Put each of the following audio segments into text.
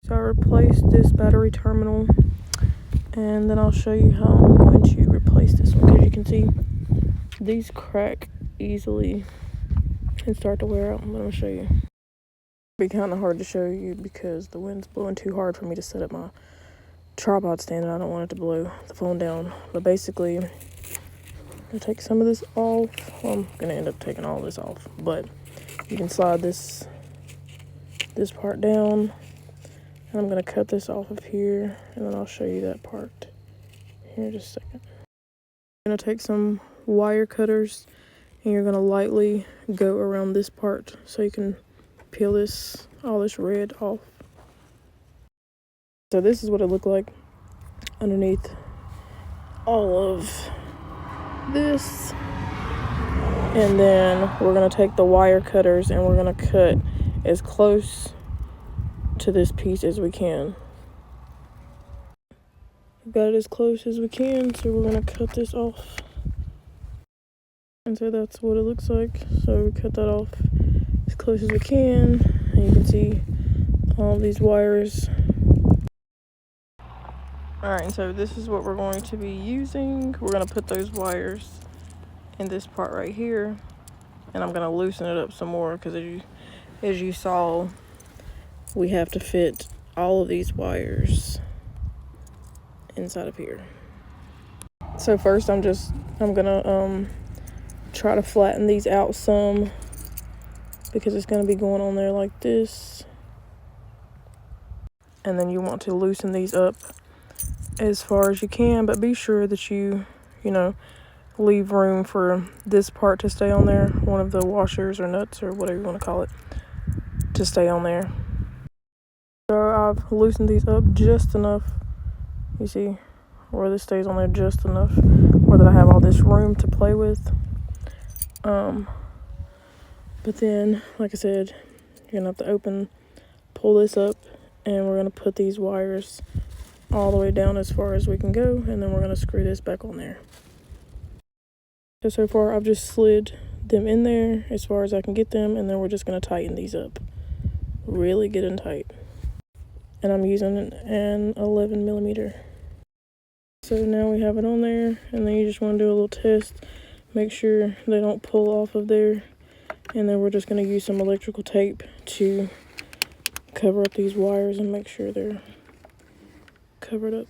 So I replaced this battery terminal, and then I'll show you how I'm going to replace this one, because you can see these crack easily and start to wear out. I'm going to show you. It'll be kind of hard to show you because the wind's blowing too hard for me to set up my tripod stand, and I don't want it to blow the phone down. But basically, I'm going to take some of this off. Well, I'm going to end up taking all this off, but you can slide this part down, and I'm going to cut this off of here, and then I'll show you that part here in just a second. I'm going to take some wire cutters, and you're going to lightly go around this part so you can peel all this red off. So this is what it looked like underneath all of this. And then we're going to take the wire cutters and we're going to cut as close to this piece as we can. We've got it as close as we can, so we're going to cut this off. And so that's what it looks like. So we cut that off as close as we can, and you can see all these wires. Alright, so this is what we're going to be using. We're going to put those wires in this part right here, and I'm going to loosen it up some more because as you saw, we have to fit all of these wires inside of here. So first I'm gonna try to flatten these out some, because it's going to be going on there like this. And then you want to loosen these up as far as you can, but be sure that you leave room for this part to stay on there, one of the washers or nuts or whatever you want to call it, to stay on there. So I've loosened these up just enough, you see, where this stays on there just enough, or that I have all this room to play with. But then, like I said, you're gonna have to pull this up, and we're gonna put these wires all the way down as far as we can go, and then we're gonna screw this back on there. So far I've just slid them in there as far as I can get them, and then we're just gonna tighten these up really good and tight. And I'm using an 11mm. So now we have it on there, and then you just want to do a little test, make sure they don't pull off of there, and then we're just going to use some electrical tape to cover up these wires and make sure they're covered up.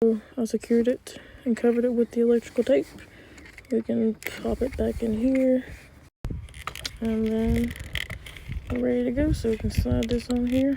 So I secured it and covered it with the electrical tape. We can pop it back in here, and then we're ready to go. So we can slide this on here.